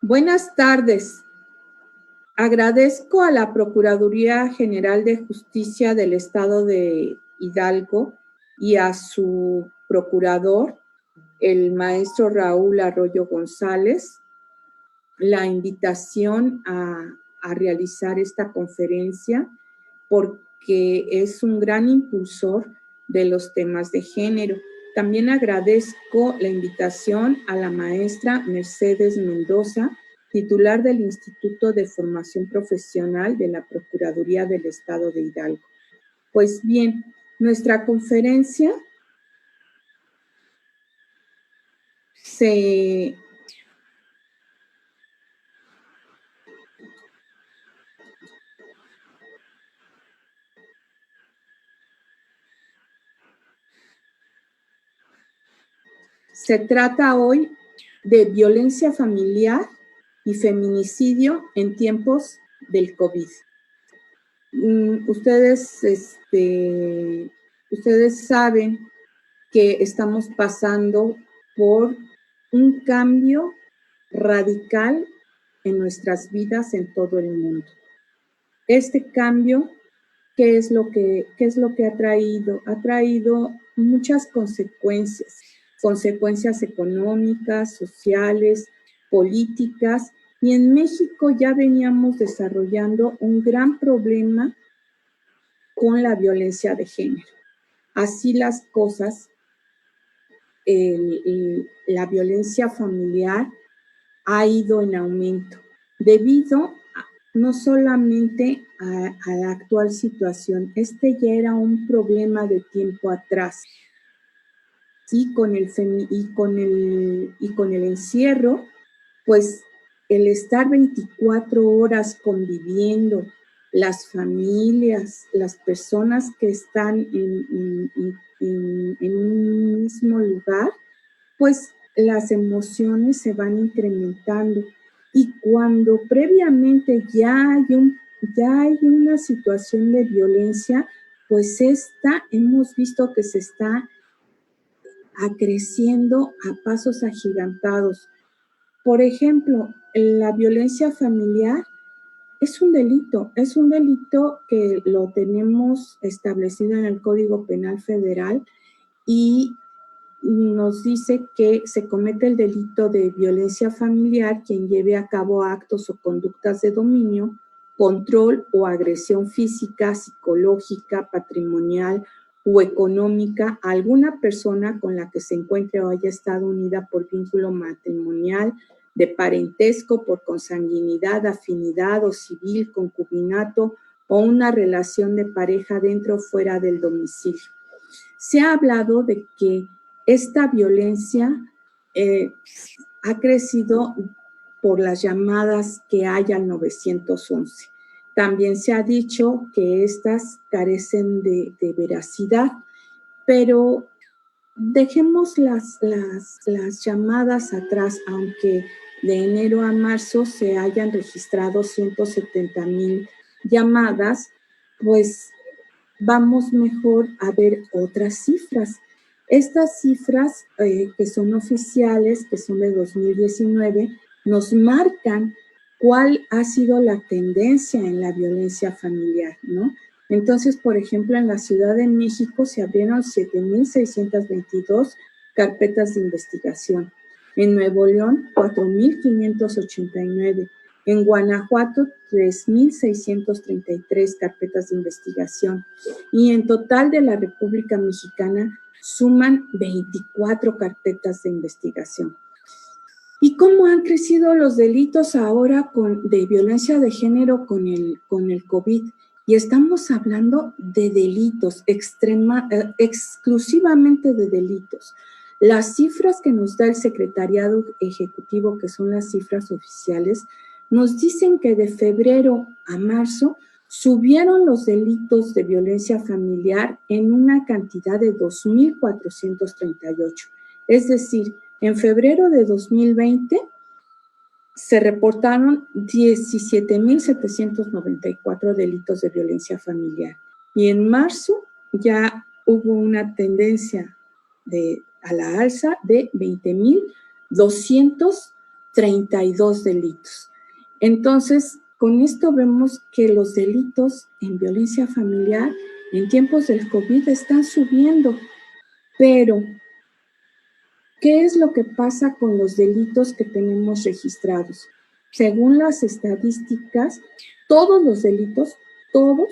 Buenas tardes. Agradezco a la Procuraduría General de Justicia del Estado de Hidalgo y a su procurador, el maestro Raúl Arroyo González, la invitación a realizar esta conferencia porque es un gran impulsor de los temas de género. También agradezco la invitación a la maestra Mercedes Mendoza, titular del Instituto de Formación Profesional de la Procuraduría del Estado de Hidalgo. Pues bien, nuestra conferencia se trata hoy de violencia familiar y feminicidio en tiempos del COVID. Ustedes saben que estamos pasando por un cambio radical en nuestras vidas en todo el mundo. Este cambio, ¿qué es lo que ha traído? Ha traído muchas consecuencias económicas, sociales, políticas, y en México ya veníamos desarrollando un gran problema con la violencia de género. Así las cosas, la violencia familiar ha ido en aumento debido no solamente a la actual situación. Este ya era un problema de tiempo atrás. Y con el encierro, pues el estar 24 horas conviviendo, las familias, las personas que están en un mismo lugar, pues las emociones se van incrementando. Y cuando previamente ya hay una situación de violencia, pues hemos visto que se está acreciendo a pasos agigantados. Por ejemplo, la violencia familiar es un delito que lo tenemos establecido en el Código Penal Federal y nos dice que se comete el delito de violencia familiar quien lleve a cabo actos o conductas de dominio, control o agresión física, psicológica, patrimonial o económica a alguna persona con la que se encuentre o haya estado unida por vínculo matrimonial, de parentesco, por consanguinidad, afinidad o civil, concubinato o una relación de pareja dentro o fuera del domicilio. Se ha hablado de que esta violencia ha crecido por las llamadas que hay al 911. También se ha dicho que estas carecen de veracidad, pero dejemos las llamadas atrás, aunque de enero a marzo se hayan registrado 170,000 llamadas, pues vamos mejor a ver otras cifras. Estas cifras que son oficiales, que son de 2019, nos marcan cuál ha sido la tendencia en la violencia familiar, ¿no? Entonces, por ejemplo, en la Ciudad de México se abrieron 7,622 carpetas de investigación. En Nuevo León, 4,589. En Guanajuato, 3,633 carpetas de investigación. Y en total de la República Mexicana suman 24 carpetas de investigación. ¿Y cómo han crecido los delitos ahora de violencia de género con el COVID? Y estamos hablando de delitos, exclusivamente de delitos. Las cifras que nos da el Secretariado Ejecutivo, que son las cifras oficiales, nos dicen que de febrero a marzo subieron los delitos de violencia familiar en una cantidad de 2,438. Es decir, en febrero de 2020 se reportaron 17,794 delitos de violencia familiar. Y en marzo ya hubo una tendencia a la alza de 20,200 32 delitos. Entonces, con esto vemos que los delitos en violencia familiar en tiempos del COVID están subiendo, pero ¿qué es lo que pasa con los delitos que tenemos registrados? Según las estadísticas, todos los delitos, todos,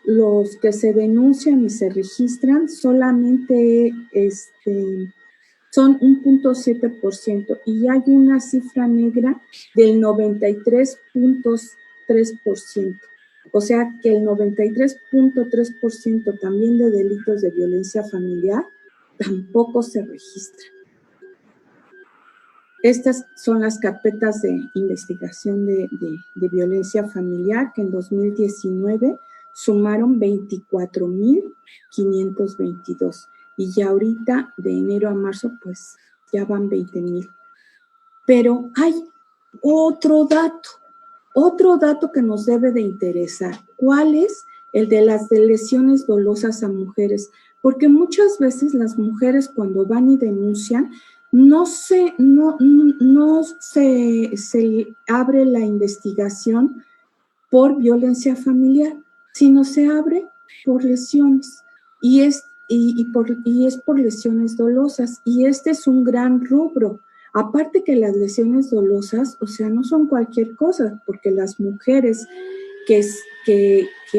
los que se denuncian y se registran solamente son 1.7% y hay una cifra negra del 93.3%. O sea que el 93.3% también de delitos de violencia familiar tampoco se registran. Estas son las carpetas de investigación de violencia familiar que en 2019 sumaron 24,522 y ya ahorita de enero a marzo pues ya van 20,000. Pero hay otro dato que nos debe de interesar. ¿Cuál es? El de las lesiones dolosas a mujeres, porque muchas veces las mujeres cuando van y denuncian no se abre la investigación por violencia familiar, sino se abre por lesiones y es por lesiones dolosas y este es un gran rubro. Aparte que las lesiones dolosas, o sea, no son cualquier cosa, porque las mujeres que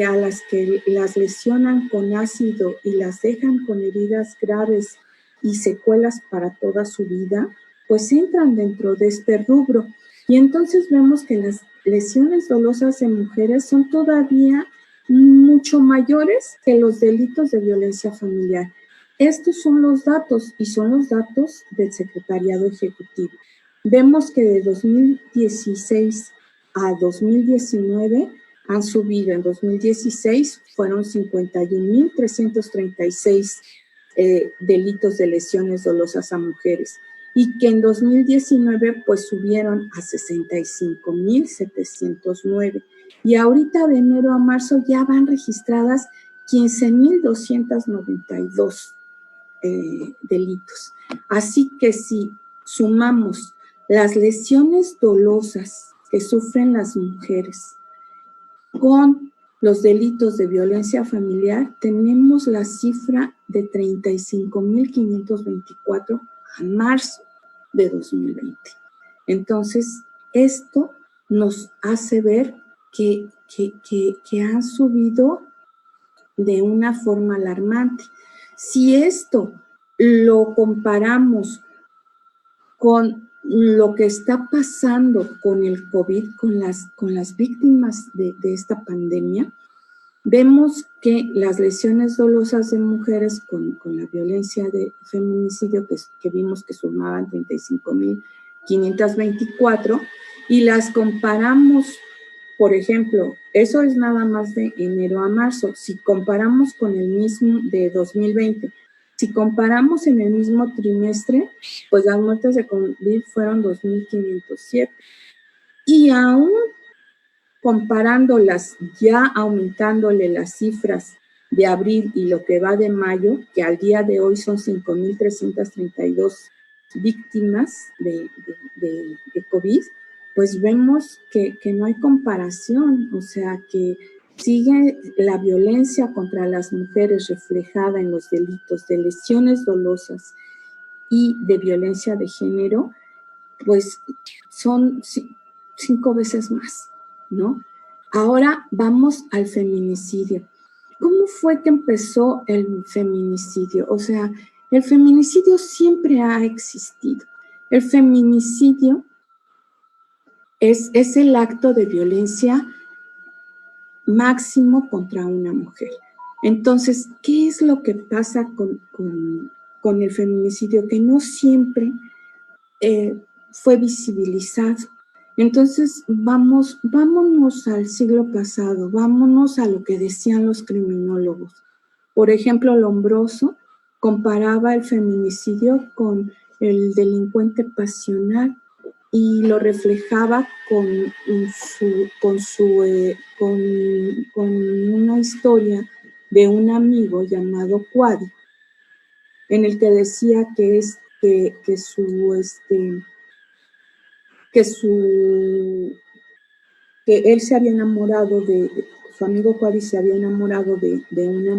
a las que las lesionan con ácido y las dejan con heridas graves y secuelas para toda su vida, pues entran dentro de este rubro. Y entonces vemos que las lesiones dolosas en mujeres son todavía mucho mayores que los delitos de violencia familiar. Estos son los datos y son los datos del Secretariado Ejecutivo. Vemos que de 2016 a 2019 han subido. En 2016 fueron 51,336 delitos de lesiones dolosas a mujeres y que en 2019 pues subieron a 65,709 y ahorita de enero a marzo ya van registradas 15,292 delitos. Así que si sumamos las lesiones dolosas que sufren las mujeres con los delitos de violencia familiar, tenemos la cifra de 35,524 a marzo de 2020. Entonces, esto nos hace ver que han subido de una forma alarmante. Si esto lo comparamos con lo que está pasando con el COVID, con las víctimas de esta pandemia, vemos que las lesiones dolosas de mujeres con la violencia de feminicidio que vimos que sumaban 35,524 y las comparamos, por ejemplo, eso es nada más de enero a marzo, si comparamos con el mismo de 2020, si comparamos en el mismo trimestre, pues las muertes de COVID fueron 2,507 y aún comparándolas, ya aumentándole las cifras de abril y lo que va de mayo, que al día de hoy son 5,332 víctimas de COVID, pues vemos que no hay comparación, o sea, que sigue la violencia contra las mujeres reflejada en los delitos de lesiones dolosas y de violencia de género, pues son 5 veces más, ¿no? Ahora vamos al feminicidio. ¿Cómo fue que empezó el feminicidio? O sea, el feminicidio siempre ha existido. El feminicidio es el acto de violencia máximo contra una mujer. Entonces, ¿qué es lo que pasa con el feminicidio? Que no siempre fue visibilizado. Entonces, vámonos al siglo pasado, vámonos a lo que decían los criminólogos. Por ejemplo, Lombroso comparaba el feminicidio con el delincuente pasional y lo reflejaba con una historia de un amigo llamado Cuadi, en el que decía que su que él se había enamorado su amigo Juárez se había enamorado de una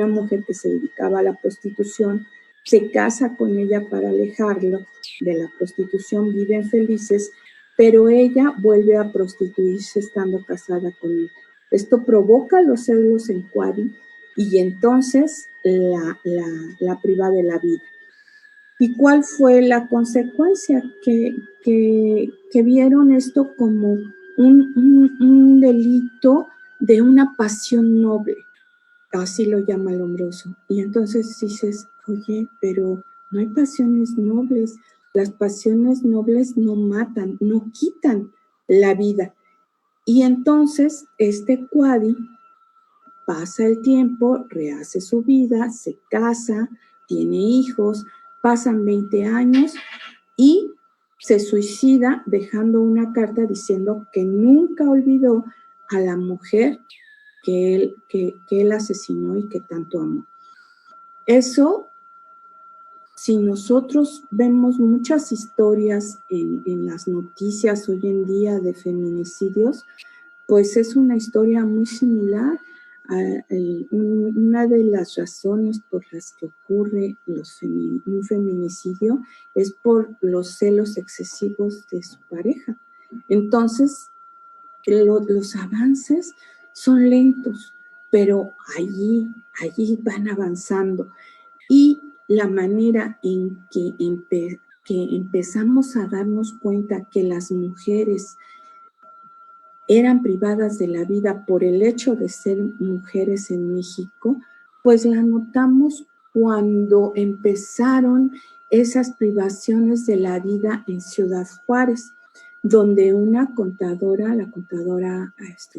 mujer que se dedicaba a la prostitución, se casa con ella para alejarlo de la prostitución, viven felices, pero ella vuelve a prostituirse estando casada con él. Esto provoca los celos en Cuadi y entonces la priva de la vida. ¿Y cuál fue la consecuencia? Que vieron esto como un delito de una pasión noble, así lo llama Lombroso. Y entonces dices, oye, pero no hay pasiones nobles, las pasiones nobles no matan, no quitan la vida. Y entonces Cuadi pasa el tiempo, rehace su vida, se casa, tiene hijos, pasan 20 años y se suicida dejando una carta diciendo que nunca olvidó a la mujer que él asesinó y que tanto amó. Eso, si nosotros vemos muchas historias en las noticias hoy en día de feminicidios, pues es una historia muy similar. Una de las razones por las que ocurre un feminicidio es por los celos excesivos de su pareja. Entonces, los avances son lentos, pero allí van avanzando. Y la manera en que empezamos a darnos cuenta que las mujeres eran privadas de la vida por el hecho de ser mujeres en México, pues la notamos cuando empezaron esas privaciones de la vida en Ciudad Juárez, donde una contadora, la contadora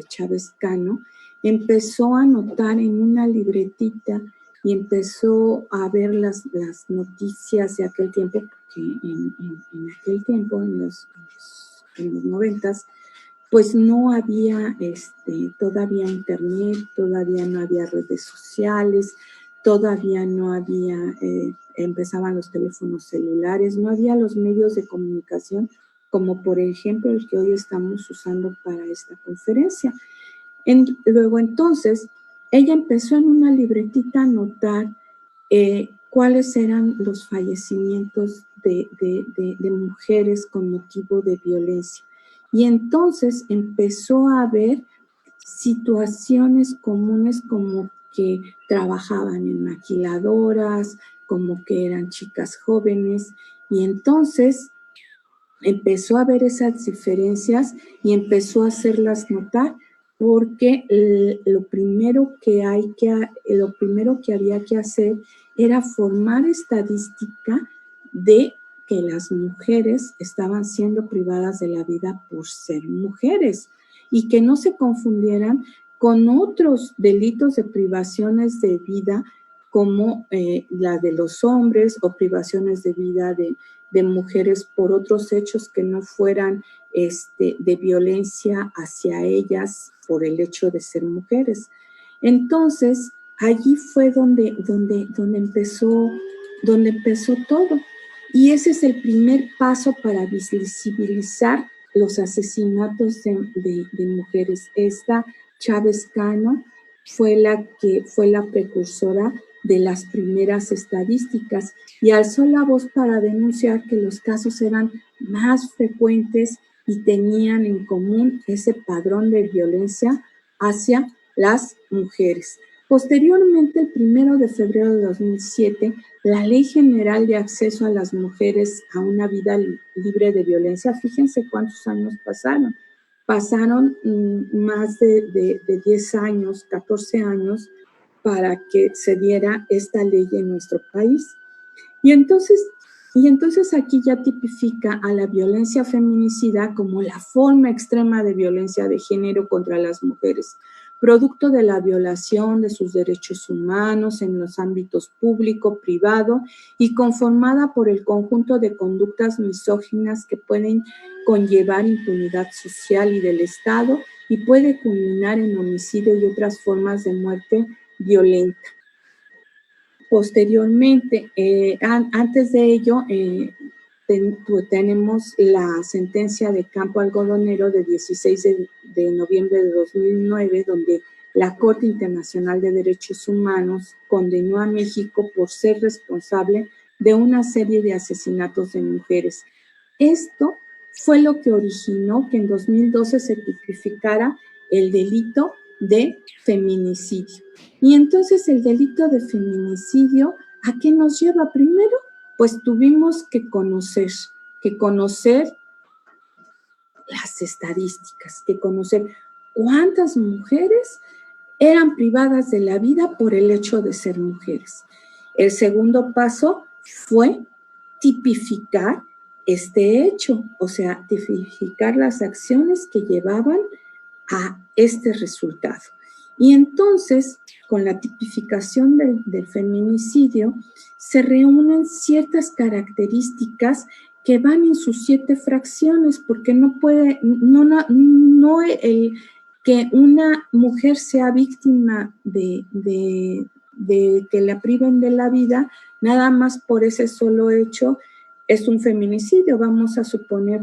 Chávez Cano, empezó a anotar en una libretita y empezó a ver las noticias de aquel tiempo, porque en aquel tiempo, en los 90s, pues no había todavía internet, todavía no había redes sociales, todavía no había, empezaban los teléfonos celulares, no había los medios de comunicación como por ejemplo el que hoy estamos usando para esta conferencia. Luego entonces, ella empezó en una libretita a anotar cuáles eran los fallecimientos de mujeres con motivo de violencia. Y entonces empezó a ver situaciones comunes como que trabajaban en maquiladoras, como que eran chicas jóvenes, y entonces empezó a ver esas diferencias y empezó a hacerlas notar, porque lo primero que había que hacer era formar estadística de que las mujeres estaban siendo privadas de la vida por ser mujeres y que no se confundieran con otros delitos de privaciones de vida como la de los hombres o privaciones de vida de mujeres por otros hechos que no fueran de violencia hacia ellas por el hecho de ser mujeres. Entonces, allí fue donde empezó todo. Y ese es el primer paso para visibilizar los asesinatos de mujeres. Esta Chávez Cano fue la precursora de las primeras estadísticas y alzó la voz para denunciar que los casos eran más frecuentes y tenían en común ese padrón de violencia hacia las mujeres. Posteriormente, el 1 de febrero de 2007, la Ley General de Acceso a las Mujeres a una Vida Libre de Violencia, fíjense cuántos años pasaron. Pasaron más de 10 años, 14 años, para que se diera esta ley en nuestro país. Y entonces aquí ya tipifica a la violencia feminicida como la forma extrema de violencia de género contra las mujeres, producto de la violación de sus derechos humanos en los ámbitos público, privado y conformada por el conjunto de conductas misóginas que pueden conllevar impunidad social y del Estado y puede culminar en homicidio y otras formas de muerte violenta. Posteriormente, antes de ello, tenemos la sentencia de Campo Algodonero de 16 de noviembre de 2009, donde la Corte Internacional de Derechos Humanos condenó a México por ser responsable de una serie de asesinatos de mujeres. Esto fue lo que originó que en 2012 se tipificara el delito de feminicidio. Y entonces el delito de feminicidio, ¿a qué nos lleva? Primero, pues tuvimos que conocer las estadísticas, que conocer cuántas mujeres eran privadas de la vida por el hecho de ser mujeres. El segundo paso fue tipificar este hecho, o sea, tipificar las acciones que llevaban a este resultado. Y entonces, con la tipificación del feminicidio, se reúnen ciertas características que van en sus 7 fracciones, porque no puede, no el que una mujer sea víctima de que la priven de la vida, nada más por ese solo hecho es un feminicidio. Vamos a suponer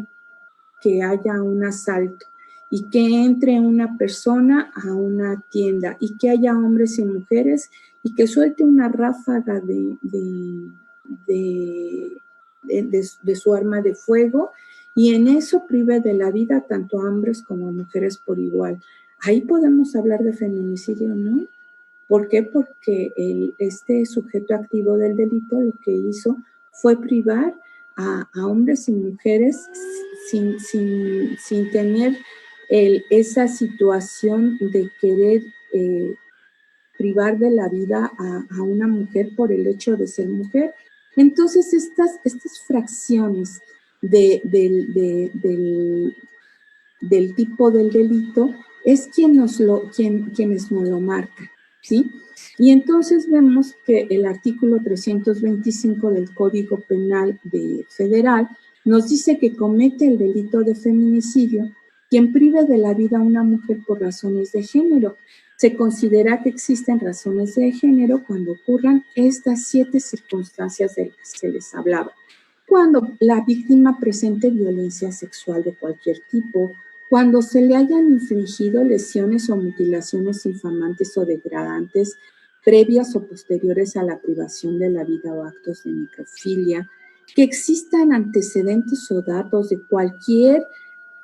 que haya un asalto y que entre una persona a una tienda y que haya hombres y mujeres y que suelte una ráfaga de su arma de fuego y en eso prive de la vida tanto a hombres como a mujeres por igual. Ahí podemos hablar de feminicidio, ¿no? ¿Por qué? Porque este sujeto activo del delito lo que hizo fue privar a hombres y mujeres sin tener esa situación de querer privar de la vida a una mujer por el hecho de ser mujer. Entonces, estas fracciones del tipo del delito es quienes nos lo marcan, ¿sí? Y entonces vemos que el artículo 325 del Código Penal Federal nos dice que comete el delito de feminicidio quien prive de la vida a una mujer por razones de género. Se considera que existen razones de género cuando ocurran estas 7 circunstancias de las que les hablaba. Cuando la víctima presente violencia sexual de cualquier tipo, cuando se le hayan infligido lesiones o mutilaciones infamantes o degradantes previas o posteriores a la privación de la vida o actos de necrofilia, que existan antecedentes o datos de cualquier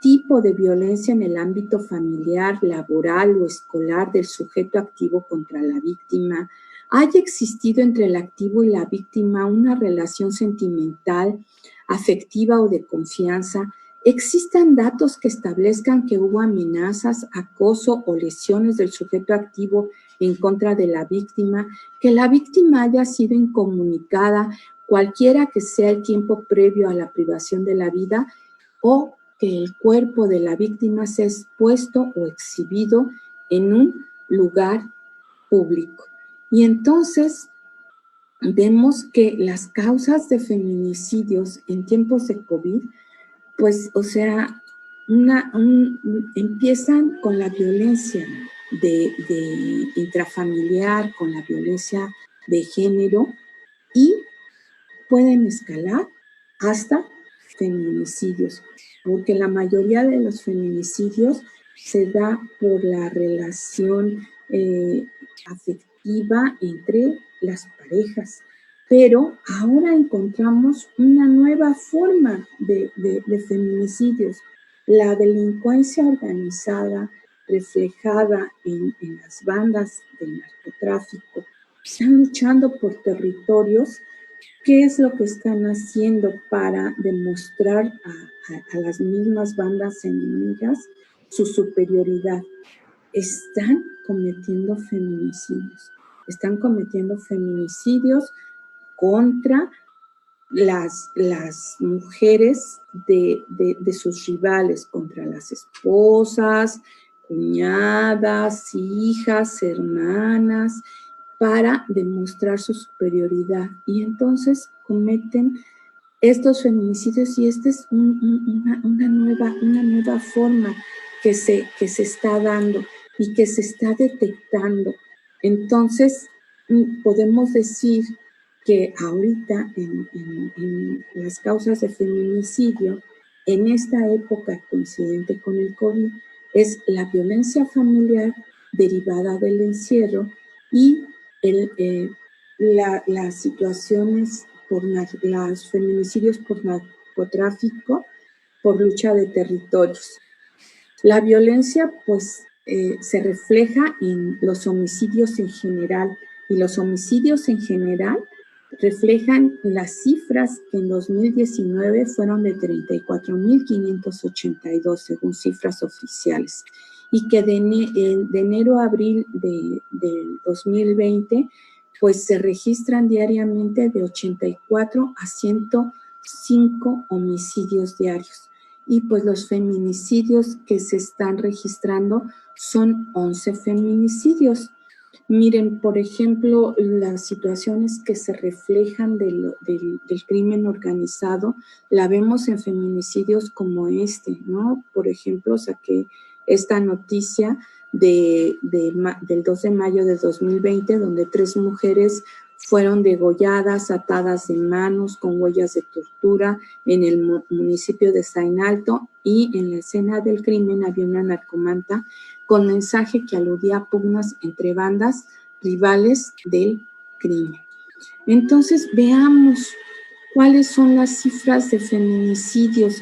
tipo de violencia en el ámbito familiar, laboral o escolar del sujeto activo contra la víctima, haya existido entre el activo y la víctima una relación sentimental, afectiva o de confianza, existan datos que establezcan que hubo amenazas, acoso o lesiones del sujeto activo en contra de la víctima, que la víctima haya sido incomunicada, cualquiera que sea el tiempo previo a la privación de la vida, o que el cuerpo de la víctima sea expuesto o exhibido en un lugar público. Y entonces vemos que las causas de feminicidios en tiempos de COVID, pues, o sea, empiezan con la violencia de intrafamiliar, con la violencia de género y pueden escalar hasta feminicidios, porque la mayoría de los feminicidios se da por la relación afectiva entre las parejas. Pero ahora encontramos una nueva forma de feminicidios, la delincuencia organizada reflejada en las bandas del narcotráfico. Están luchando por territorios. ¿Qué es lo que están haciendo para demostrar a las mismas bandas enemigas su superioridad? Están cometiendo feminicidios. Están cometiendo feminicidios contra las mujeres de sus rivales, contra las esposas, cuñadas, hijas, hermanas, para demostrar su superioridad. Y entonces cometen estos feminicidios y esta es una nueva forma que se está dando y que se está detectando. Entonces, podemos decir que ahorita en las causas de feminicidio, en esta época coincidente con el COVID, es la violencia familiar derivada del encierro y las situaciones por los feminicidios por narcotráfico, por lucha de territorios. La violencia, pues, se refleja en los homicidios en general, y los homicidios en general reflejan las cifras que en 2019 fueron de 34.582, según cifras oficiales, y que de enero a abril del 2020, pues se registran diariamente de 84 a 105 homicidios diarios. Y pues los feminicidios que se están registrando son 11 feminicidios. Miren, por ejemplo, las situaciones que se reflejan del crimen organizado, la vemos en feminicidios como este, ¿no? Por ejemplo, saqué esta noticia del 2 de mayo de 2020, donde 3 mujeres fueron degolladas, atadas de manos, con huellas de tortura en el municipio de Sainalto, y en la escena del crimen había una narcomanta con mensaje que aludía a pugnas entre bandas rivales del crimen. Entonces, veamos cuáles son las cifras de feminicidios.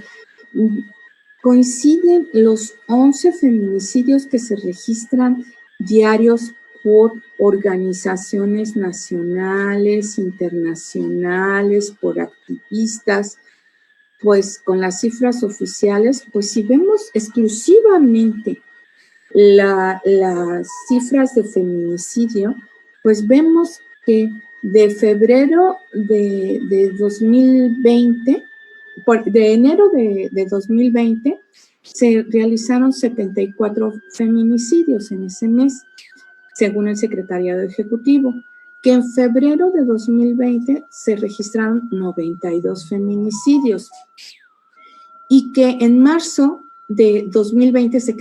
Coinciden los 11 feminicidios que se registran diarios por organizaciones nacionales, internacionales, por activistas, pues con las cifras oficiales. Pues si vemos exclusivamente las cifras de feminicidio, pues vemos que de febrero de 2020, de enero de 2020, se realizaron 74 feminicidios en ese mes, según el Secretariado Ejecutivo, que en febrero de 2020 se registraron 92 feminicidios y que en marzo de 2020 se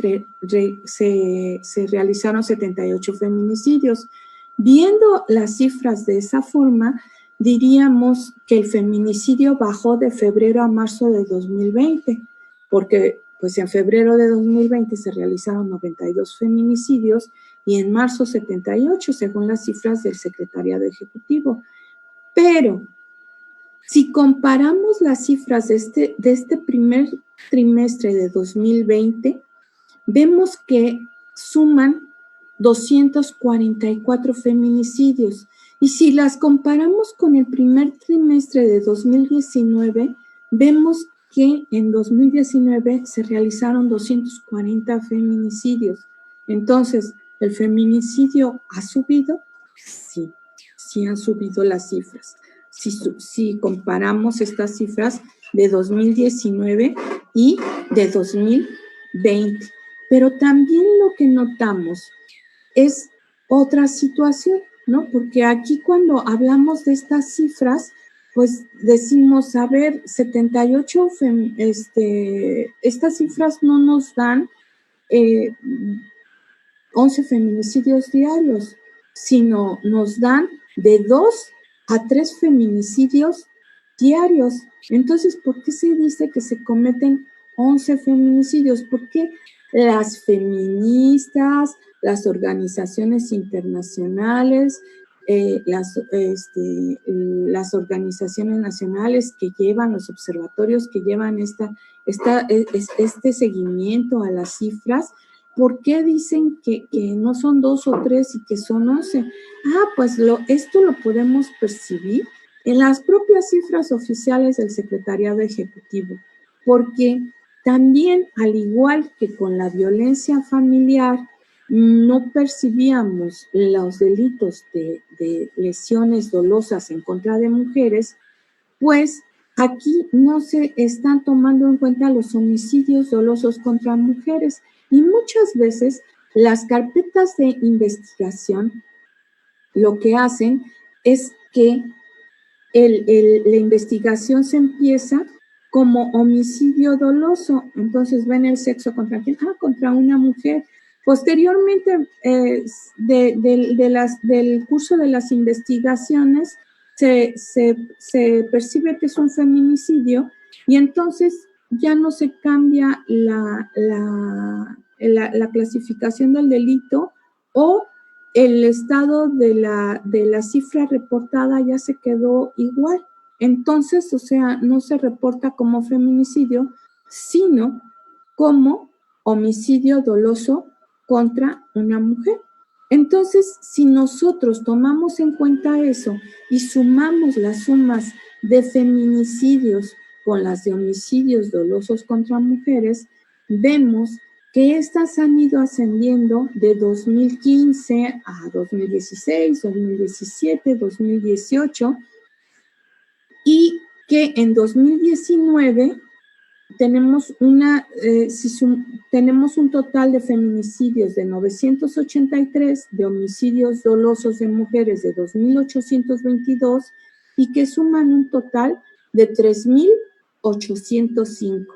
realizaron 78 feminicidios. Viendo las cifras de esa forma, diríamos que el feminicidio bajó de febrero a marzo de 2020, porque pues en febrero de 2020 se realizaron 92 feminicidios y en marzo 78, según las cifras del Secretariado Ejecutivo. Pero si comparamos las cifras de este primer trimestre de 2020, vemos que suman 244 feminicidios. Y si las comparamos con el primer trimestre de 2019, vemos que en 2019 se realizaron 240 feminicidios. Entonces, ¿el feminicidio ha subido? Sí han subido las cifras. Si comparamos estas cifras de 2019 y de 2020. Pero también lo que notamos es otra situación, ¿no? Porque aquí cuando hablamos de estas cifras, pues decimos, a ver, 78, estas cifras no nos dan 11 feminicidios diarios, sino nos dan de 2 a 3 feminicidios diarios. Entonces, ¿por qué se dice que se cometen 11 feminicidios? Porque las feministas, las organizaciones internacionales, las organizaciones nacionales que llevan, los observatorios que llevan este seguimiento a las cifras, ¿por qué dicen que no son 2 o 3 y que son 11? Pues esto lo podemos percibir en las propias cifras oficiales del Secretariado Ejecutivo, porque también, al igual que con la violencia familiar, no percibíamos los delitos de lesiones dolosas en contra de mujeres, pues aquí no se están tomando en cuenta los homicidios dolosos contra mujeres. Y muchas veces las carpetas de investigación lo que hacen es que la investigación se empieza como homicidio doloso. Entonces ven el sexo contra quién, contra una mujer. Posteriormente del curso de las investigaciones se percibe que es un feminicidio y entonces ya no se cambia la clasificación del delito o el estado de la cifra reportada ya se quedó igual. Entonces, o sea, no se reporta como feminicidio, sino como homicidio doloso contra una mujer. Entonces, si nosotros tomamos en cuenta eso y sumamos las sumas de feminicidios con las de homicidios dolosos contra mujeres, vemos que estas han ido ascendiendo de 2015 a 2016, 2017, 2018 y que en 2019 tenemos tenemos un total de feminicidios de 983, de homicidios dolosos de mujeres de 2.822 y que suman un total de 3.805.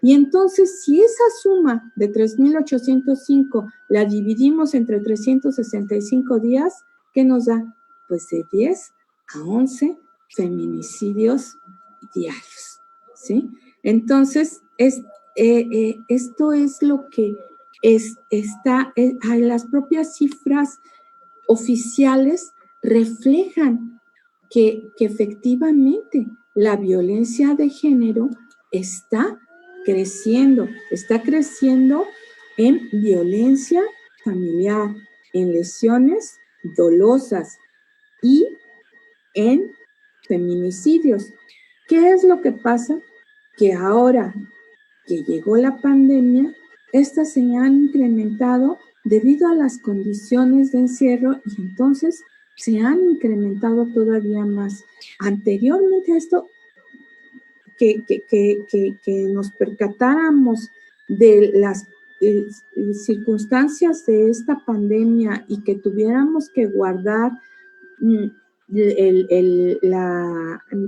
Y entonces, si esa suma de 3.805 la dividimos entre 365 días, ¿qué nos da? Pues de 10 a 11 feminicidios diarios, ¿sí? Entonces, esto es lo que las propias cifras oficiales reflejan que efectivamente la violencia de género está creciendo en violencia familiar, en lesiones dolosas y en feminicidios. ¿Qué es lo que pasa? Que ahora que llegó la pandemia, estas se han incrementado debido a las condiciones de encierro y entonces se han incrementado todavía más. Anteriormente a esto, que nos percatáramos de las circunstancias de esta pandemia y que tuviéramos que guardar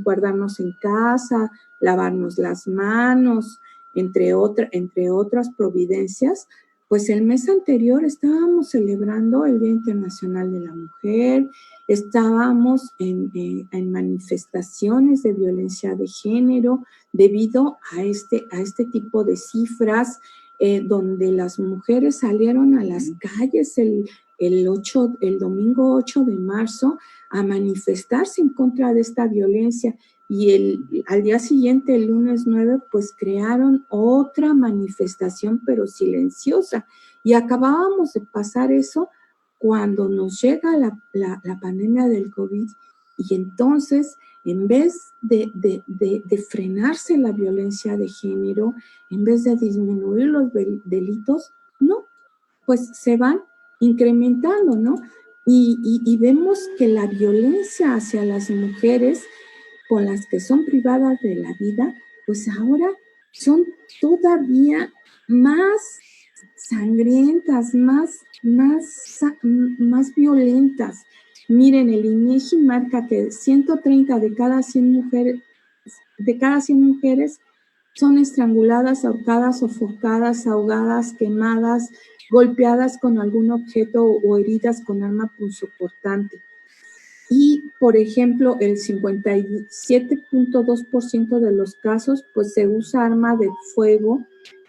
guardarnos en casa, lavarnos las manos, entre otras providencias, pues el mes anterior estábamos celebrando el Día Internacional de la Mujer, estábamos en manifestaciones de violencia de género debido a este tipo de cifras, donde las mujeres salieron a las calles el domingo 8 de marzo a manifestarse en contra de esta violencia y al día siguiente, el lunes 9, pues crearon otra manifestación pero silenciosa y acabábamos de pasar eso cuando nos llega la pandemia del COVID y entonces en vez de frenarse la violencia de género, en vez de disminuir los delitos, no, pues se van incrementando, ¿no? Y vemos que la violencia hacia las mujeres con las que son privadas de la vida, pues ahora son todavía más sangrientas, más violentas. Miren, el INEGI marca que 130 de cada 100 mujeres son estranguladas, ahorcadas, sofocadas, ahogadas, quemadas, golpeadas con algún objeto o heridas con arma punzocortante. Y, por ejemplo, el 57.2% de los casos, pues se usa arma de fuego,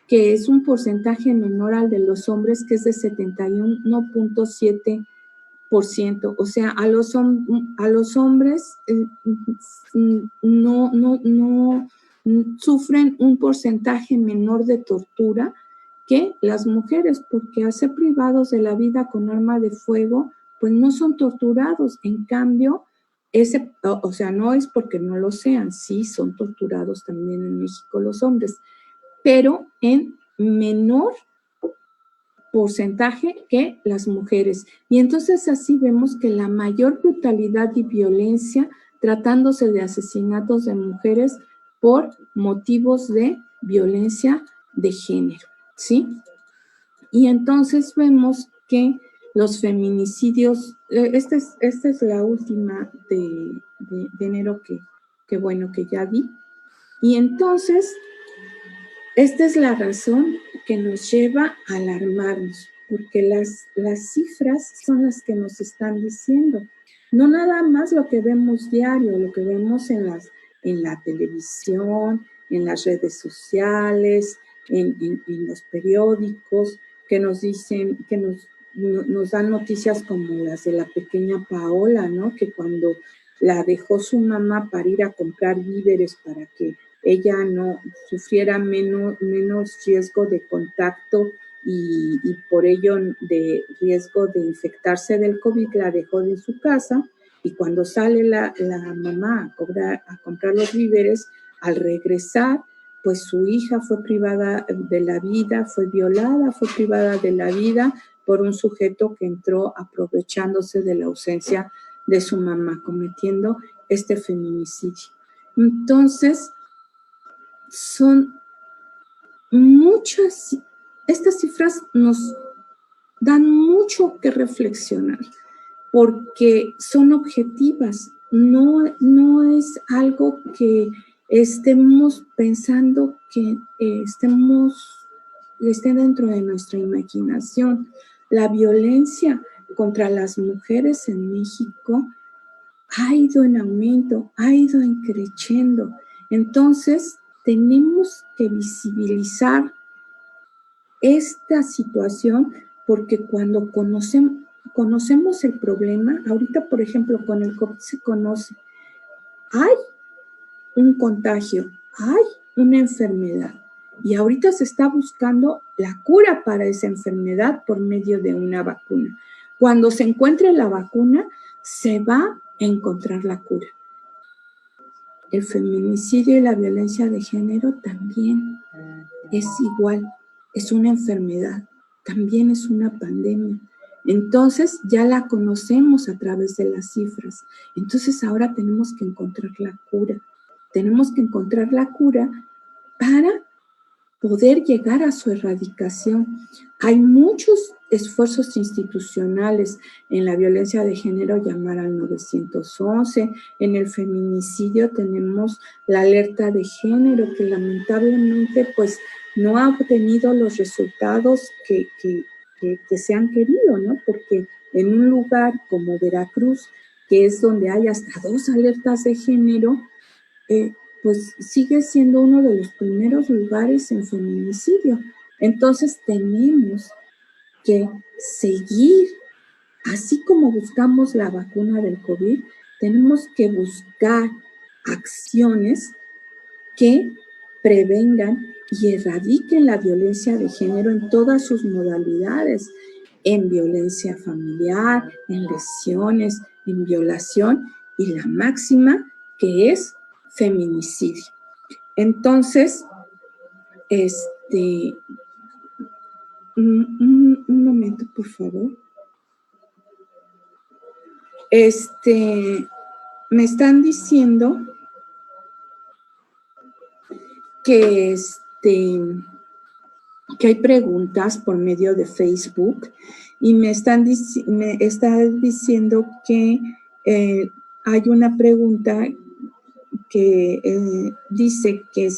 que es un porcentaje menor al de los hombres, que es de 71.7%. O sea, a los hombres no sufren un porcentaje menor de tortura que las mujeres, porque al ser privados de la vida con arma de fuego, pues no son torturados. En cambio, o sea, no es porque no lo sean, sí son torturados también en México los hombres, pero en menor porcentaje que las mujeres. Y entonces así vemos que la mayor brutalidad y violencia tratándose de asesinatos de mujeres por motivos de violencia de género, ¿sí? Y entonces vemos que los feminicidios, esta es la última de enero que bueno que ya vi. Y entonces, esta es la razón que nos lleva a alarmarnos, porque las cifras son las que nos están diciendo No nada más lo que vemos diario, lo que vemos en la televisión, en las redes sociales, en los periódicos, que nos dicen, que nos dan noticias como las de la pequeña Paola, ¿no? Que cuando la dejó su mamá para ir a comprar víveres para que ella no sufriera menos riesgo de contacto y por ello de riesgo de infectarse del COVID, la dejó de su casa, y cuando sale la mamá a comprar los víveres, al regresar, pues su hija fue privada de la vida, fue violada, fue privada de la vida por un sujeto que entró aprovechándose de la ausencia de su mamá, cometiendo este feminicidio. Entonces, son muchas, estas cifras nos dan mucho que reflexionar, porque son objetivas, no es algo que estemos pensando que esté dentro de nuestra imaginación. La violencia contra las mujeres en México ha ido en aumento, ha ido creciendo. Entonces, tenemos que visibilizar esta situación, porque cuando conocemos el problema, ahorita, por ejemplo, con el COVID se conoce, hay un contagio, hay una enfermedad, y ahorita se está buscando la cura para esa enfermedad por medio de una vacuna. Cuando se encuentre la vacuna, se va a encontrar la cura. El feminicidio y la violencia de género también es igual, es una enfermedad, también es una pandemia. Entonces ya la conocemos a través de las cifras. Entonces ahora tenemos que encontrar la cura. Tenemos que encontrar la cura para poder llegar a su erradicación. Hay muchos esfuerzos institucionales en la violencia de género, llamar al 911, en el feminicidio tenemos la alerta de género, que lamentablemente pues no ha obtenido los resultados que se han querido, ¿no? Porque en un lugar como Veracruz, que es donde hay hasta 2 alertas de género, pues sigue siendo uno de los primeros lugares en feminicidio. Entonces tenemos que seguir, así como buscamos la vacuna del COVID, tenemos que buscar acciones que prevengan y erradiquen la violencia de género en todas sus modalidades, en violencia familiar, en lesiones, en violación, y la máxima, que es feminicidio. Entonces, un momento, por favor. Me están diciendo que que hay preguntas por medio de Facebook, y me está diciendo que hay una pregunta que dice que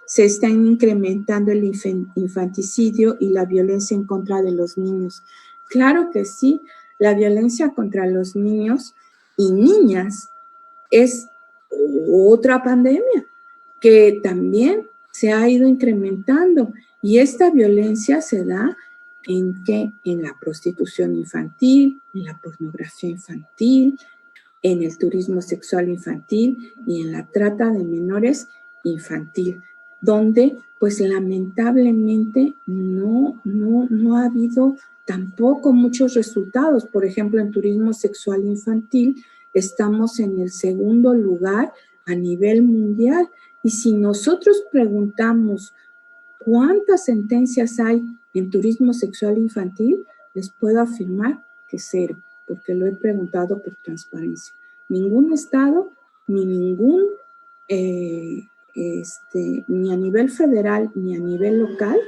se están incrementando el infanticidio y la violencia en contra de los niños. Claro que sí, la violencia contra los niños y niñas es otra pandemia que también se ha ido incrementando, y esta violencia se da en la prostitución infantil, en la pornografía infantil, en el turismo sexual infantil y en la trata de menores infantil, donde pues lamentablemente no ha habido tampoco muchos resultados. Por ejemplo, en turismo sexual infantil estamos en el segundo lugar a nivel mundial, y si nosotros preguntamos cuántas sentencias hay en turismo sexual infantil, les puedo afirmar que 0, porque lo he preguntado por transparencia. Ningún estado, ni ningún, ni a nivel federal, ni a nivel local,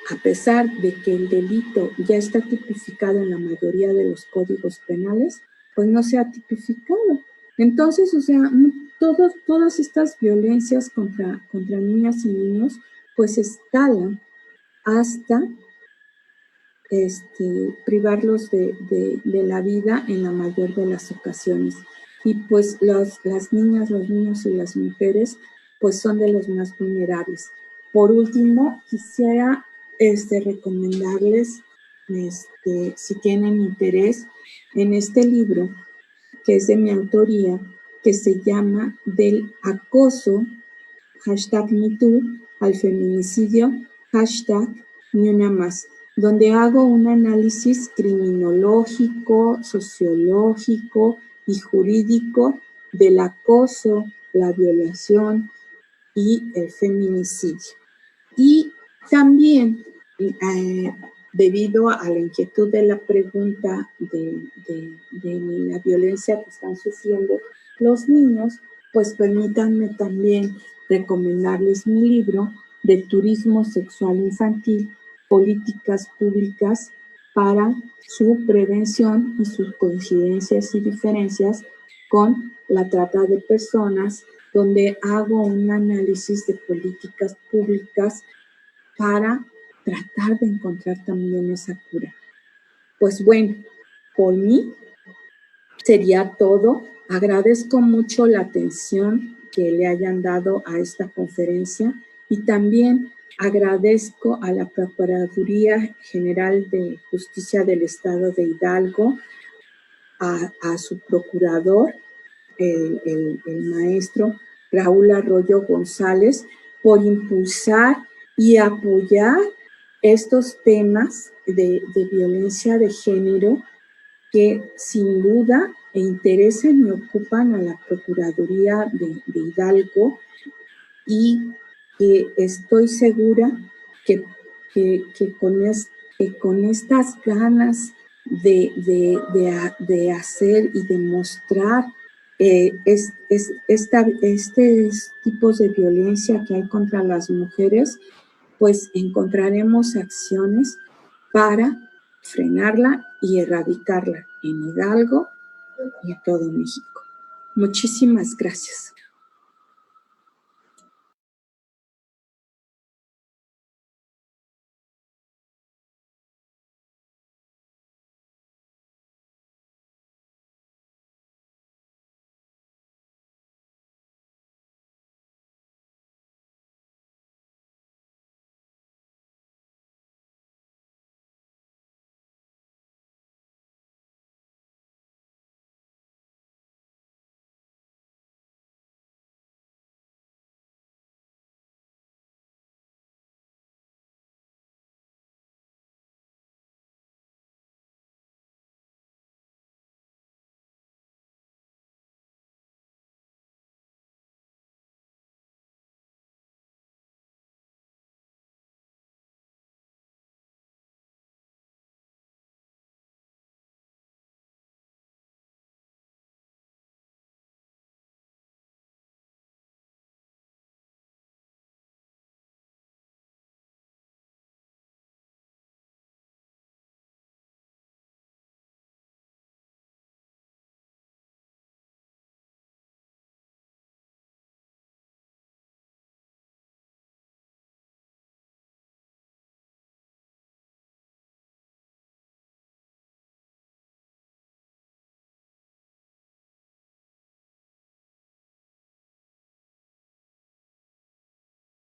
a pesar de que el delito ya está tipificado en la mayoría de los códigos penales, pues no se ha tipificado. Entonces, o sea, todas estas violencias contra niñas y niños, pues escalan hasta privarlos de la vida en la mayor de las ocasiones. Y pues las niñas, los niños y las mujeres pues son de los más vulnerables. Por último, quisiera recomendarles, si tienen interés, en este libro que es de mi autoría, que se llama Del acoso, #MeToo, al feminicidio, #Ni una más, donde hago un análisis criminológico, sociológico y jurídico del acoso, la violación y el feminicidio. Y también, debido a la inquietud de la pregunta de la violencia que están sufriendo los niños, pues permítanme también recomendarles mi libro de turismo sexual infantil, políticas públicas para su prevención y sus coincidencias y diferencias con la trata de personas, donde hago un análisis de políticas públicas para tratar de encontrar también esa cura. Pues bueno, por mí sería todo. Agradezco mucho la atención que le hayan dado a esta conferencia y también agradezco a la Procuraduría General de Justicia del Estado de Hidalgo, a su procurador, el maestro Raúl Arroyo González, por impulsar y apoyar estos temas de violencia de género que sin duda interesan y ocupan a la Procuraduría de Hidalgo, y que estoy segura que con estas ganas de hacer y de mostrar estos tipos de violencia que hay contra las mujeres, pues encontraremos acciones para frenarla y erradicarla en Hidalgo y en todo México. Muchísimas gracias.